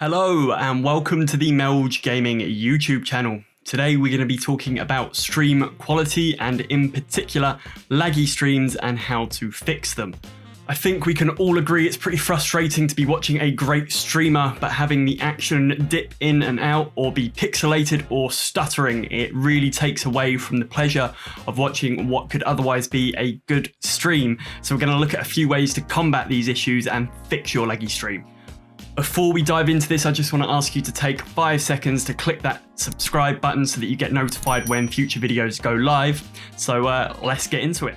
Hello and welcome to the Melge Gaming YouTube channel. Today we're going to be talking about stream quality and in particular laggy streams and how to fix them. I think we can all agree it's pretty frustrating to be watching a great streamer but having the action dip in and out or be pixelated or stuttering. It really takes away from the pleasure of watching what could otherwise be a good stream. So we're going to look at a few ways to combat these issues and fix your laggy stream. Before we dive into this, I just want to ask you to take 5 seconds to click that subscribe button so that you get notified when future videos go live. So let's get into it.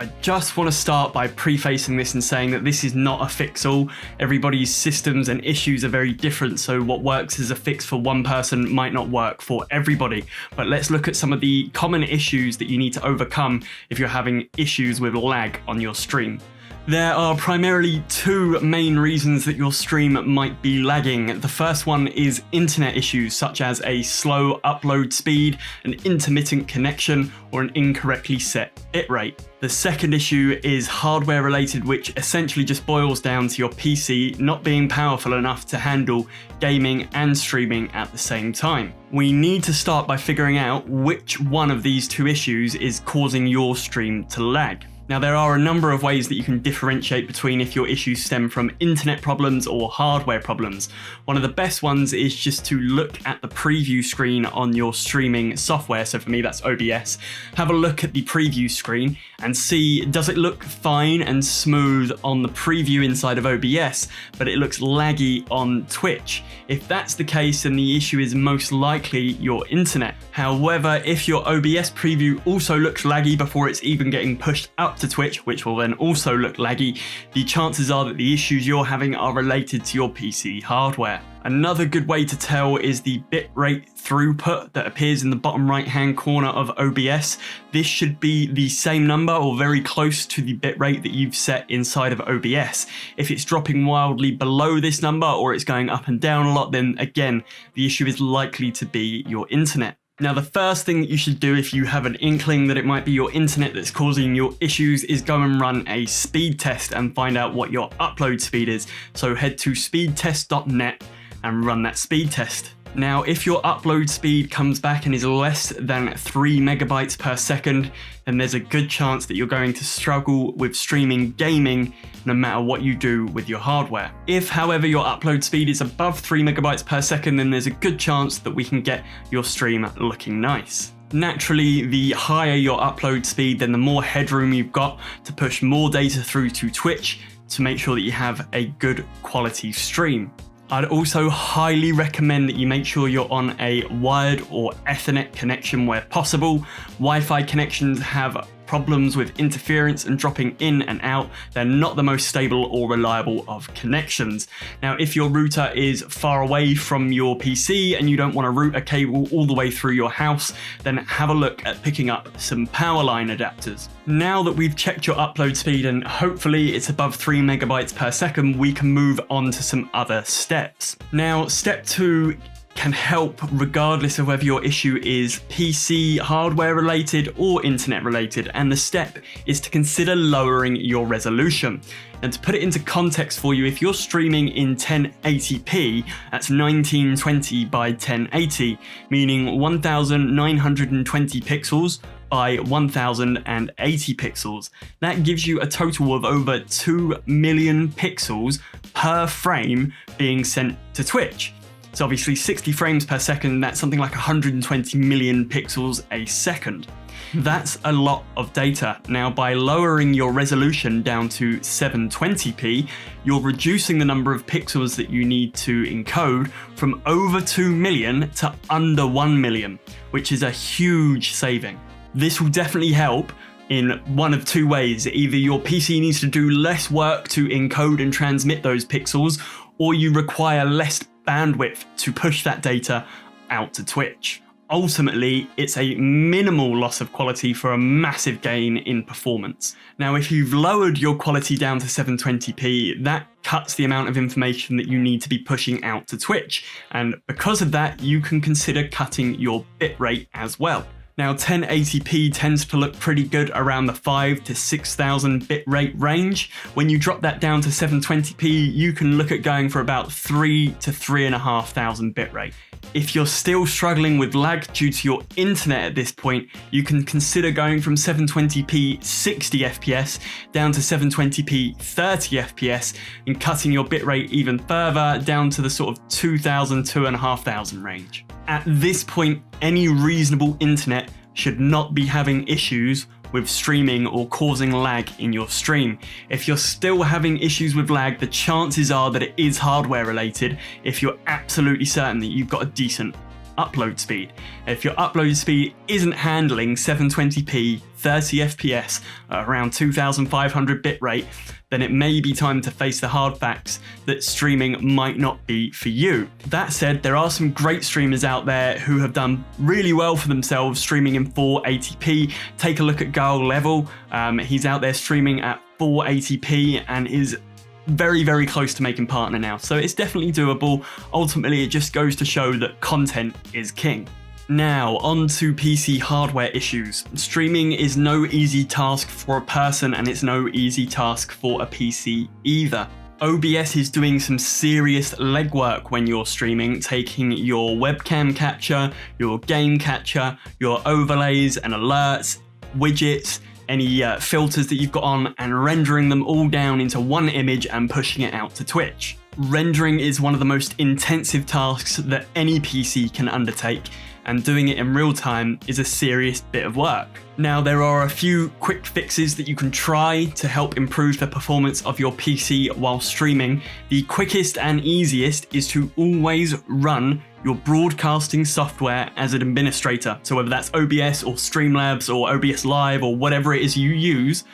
I just want to start by prefacing this and saying that this is not a fix-all. Everybody's systems and issues are very different, so what works as a fix for one person might not work for everybody. But let's look at some of the common issues that you need to overcome if you're having issues with lag on your stream. There are primarily two main reasons that your stream might be lagging. The first one is internet issues such as a slow upload speed, an intermittent connection, or an incorrectly set bitrate. The second issue is hardware related, which essentially just boils down to your PC not being powerful enough to handle gaming and streaming at the same time. We need to start by figuring out which one of these two issues is causing your stream to lag. Now, there are a number of ways that you can differentiate between if your issues stem from internet problems or hardware problems. One of the best ones is just to look at the preview screen on your streaming software. So for me, that's OBS. Have a look at the preview screen and see, does it look fine and smooth on the preview inside of OBS, but it looks laggy on Twitch? If that's the case, then the issue is most likely your internet. However, if your OBS preview also looks laggy before it's even getting pushed up to Twitch, which will then also look laggy, the chances are that the issues you're having are related to your PC hardware. Another good way to tell is the bitrate throughput that appears in the bottom right hand corner of OBS. This should be the same number or very close to the bitrate that you've set inside of OBS. If it's dropping wildly below this number or it's going up and down a lot, then again, the issue is likely to be your internet. Now, the first thing that you should do if you have an inkling that it might be your internet that's causing your issues is go and run a speed test and find out what your upload speed is. So head to speedtest.net and run that speed test. Now, if your upload speed comes back and is less than 3 megabytes per second, then there's a good chance that you're going to struggle with streaming gaming no matter what you do with your hardware. If, however, your upload speed is above 3 megabytes per second, then there's a good chance that we can get your stream looking nice. Naturally, the higher your upload speed, then the more headroom you've got to push more data through to Twitch to make sure that you have a good quality stream. I'd also highly recommend that you make sure you're on a wired or Ethernet connection where possible. Wi-Fi connections have problems with interference and dropping in and out. They're not the most stable or reliable of connections. Now, if your router is far away from your PC and you don't want to route a cable all the way through your house, then have a look at picking up some power line adapters. Now that we've checked your upload speed and hopefully it's above 3 megabytes per second, we can move on to some other steps. Now, step 2 can help regardless of whether your issue is PC hardware related or internet related, and the step is to consider lowering your resolution. And to put it into context for you, if you're streaming in 1080p, that's 1920 by 1080, meaning 1920 pixels by 1080 pixels. That gives you a total of over 2 million pixels per frame being sent to Twitch. So obviously 60 frames per second, that's something like 120 million pixels a second. That's a lot of data. Now, by lowering your resolution down to 720p, you're reducing the number of pixels that you need to encode from over 2 million to under 1 million, which is a huge saving. This will definitely help in one of two ways. Either your PC needs to do less work to encode and transmit those pixels, or you require less bandwidth to push that data out to Twitch. Ultimately, it's a minimal loss of quality for a massive gain in performance. Now, if you've lowered your quality down to 720p, that cuts the amount of information that you need to be pushing out to Twitch. And because of that, you can consider cutting your bitrate as well. Now 1080p tends to look pretty good around the 5 to 6000 bitrate range. When you drop that down to 720p, you can look at going for about 3 to 3,500 bitrate. If you're still struggling with lag due to your internet at this point, you can consider going from 720p 60 FPS down to 720p 30 FPS and cutting your bitrate even further down to the sort of 2,000, 2,500 range. At this point, any reasonable internet should not be having issues with streaming or causing lag in your stream. If you're still having issues with lag, the chances are that it is hardware related if you're absolutely certain that you've got a decent upload speed. If your upload speed isn't handling 720p 30 FPS at around 2500 bitrate, then it may be time to face the hard facts that streaming might not be for you. That said, there are some great streamers out there who have done really well for themselves streaming in 480p. Take a look at Gaul Level. He's out there streaming at 480p and is very, very close to making partner now. So it's definitely doable. Ultimately, it just goes to show that content is king. Now, on to PC hardware issues. Streaming is no easy task for a person, and it's no easy task for a PC either. OBS is doing some serious legwork when you're streaming, taking your webcam capture, your game capture, your overlays and alerts, widgets, any filters that you've got on, and rendering them all down into one image and pushing it out to Twitch. Rendering is one of the most intensive tasks that any PC can undertake, and doing it in real time is a serious bit of work. Now, there are a few quick fixes that you can try to help improve the performance of your PC while streaming. The quickest and easiest is to always run your broadcasting software as an administrator. So whether that's OBS or Streamlabs or OBS Live or whatever it is you use,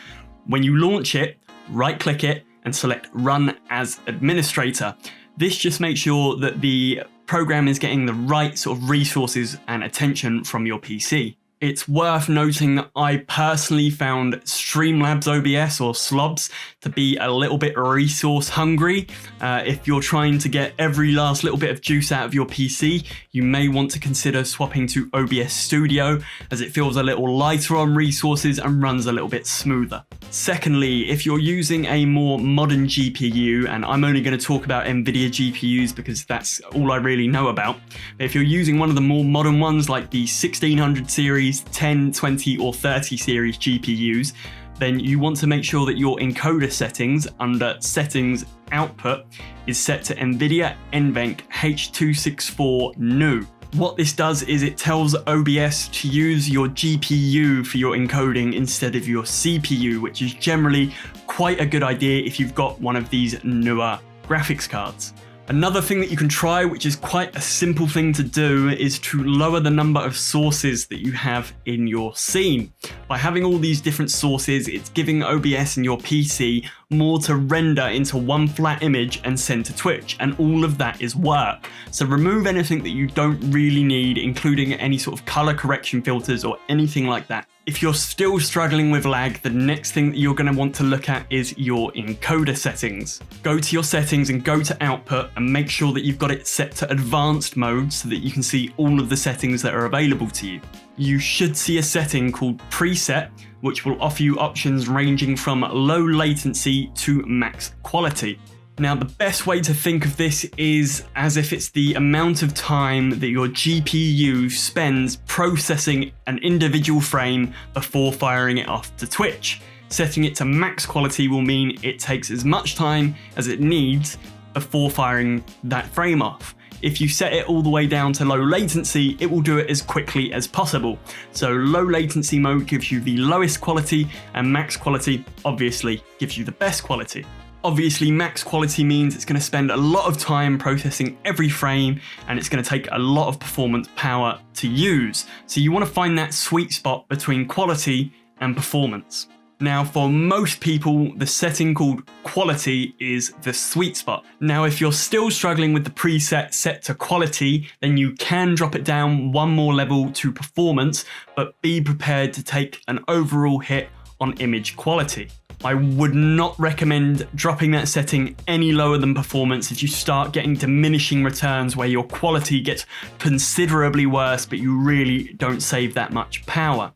when you launch it, right-click it and select Run as Administrator. This just makes sure that the program is getting the right sort of resources and attention from your PC. It's worth noting that I personally found Streamlabs OBS or SLOBS to be a little bit resource hungry. If you're trying to get every last little bit of juice out of your PC, you may want to consider swapping to OBS Studio, as it feels a little lighter on resources and runs a little bit smoother. Secondly, if you're using a more modern GPU, and I'm only going to talk about NVIDIA GPUs because that's all I really know about, but if you're using one of the more modern ones like the 1600 series, 10, 20 or 30 series GPUs, then you want to make sure that your encoder settings under Settings Output is set to NVIDIA NVENC H.264 new. What this does is it tells OBS to use your GPU for your encoding instead of your CPU, which is generally quite a good idea if you've got one of these newer graphics cards. Another thing that you can try, which is quite a simple thing to do, is to lower the number of sources that you have in your scene. By having all these different sources, it's giving OBS and your PC more to render into one flat image and send to Twitch, and all of that is work. So remove anything that you don't really need, including any sort of color correction filters or anything like that. If you're still struggling with lag, the next thing that you're going to want to look at is your encoder settings. Go to your settings and go to output and make sure that you've got it set to advanced mode so that you can see all of the settings that are available to you. You should see a setting called preset, which will offer you options ranging from low latency to max quality. Now, the best way to think of this is as if it's the amount of time that your GPU spends processing an individual frame before firing it off to Twitch. Setting it to max quality will mean it takes as much time as it needs before firing that frame off. If you set it all the way down to low latency, it will do it as quickly as possible. So low latency mode gives you the lowest quality, and max quality obviously gives you the best quality. Obviously, max quality means it's going to spend a lot of time processing every frame, and it's going to take a lot of performance power to use. So you want to find that sweet spot between quality and performance. Now, for most people, the setting called quality is the sweet spot. Now, if you're still struggling with the preset set to quality, then you can drop it down one more level to performance, but be prepared to take an overall hit on image quality. I would not recommend dropping that setting any lower than performance if you start getting diminishing returns where your quality gets considerably worse, but you really don't save that much power.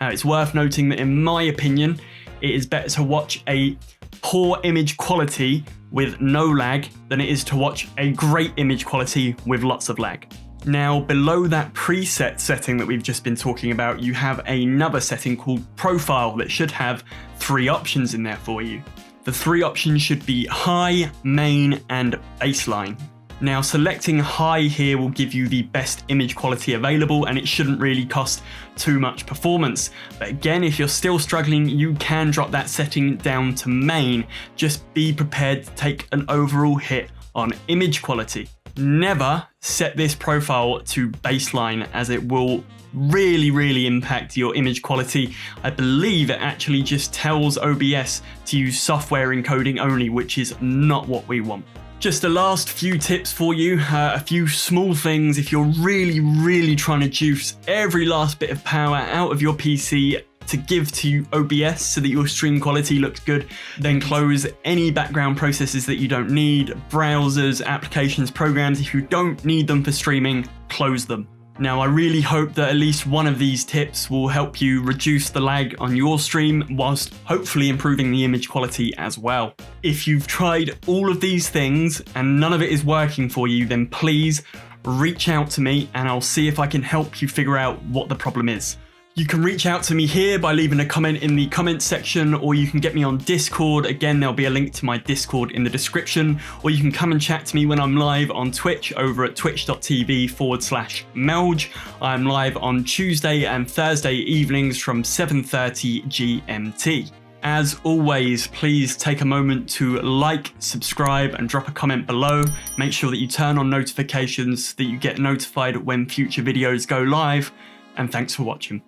It's worth noting that in my opinion, it is better to watch a poor image quality with no lag than it is to watch a great image quality with lots of lag. Now, below that preset setting that we've just been talking about, you have another setting called Profile that should have 3 options in there for you. The 3 options should be High, Main, and Baseline. Now, selecting High here will give you the best image quality available, and it shouldn't really cost too much performance. But again, if you're still struggling, you can drop that setting down to Main. Just be prepared to take an overall hit on image quality. Never set this profile to baseline, as it will really impact your image quality. I believe it actually just tells OBS to use software encoding only, which is not what we want. Just the last few tips for you, a few small things. If you're really trying to juice every last bit of power out of your PC to give to OBS so that your stream quality looks good, then close any background processes that you don't need, browsers, applications, programs. If you don't need them for streaming, close them. Now, I really hope that at least one of these tips will help you reduce the lag on your stream whilst hopefully improving the image quality as well. If you've tried all of these things and none of it is working for you, then please reach out to me and I'll see if I can help you figure out what the problem is. You can reach out to me here by leaving a comment in the comments section, or you can get me on Discord. Again, there'll be a link to my Discord in the description, or you can come and chat to me when I'm live on Twitch over at twitch.tv/Melge. I'm live on Tuesday and Thursday evenings from 7:30 GMT. As always, please take a moment to like, subscribe, and drop a comment below. Make sure that you turn on notifications so that you get notified when future videos go live, and thanks for watching.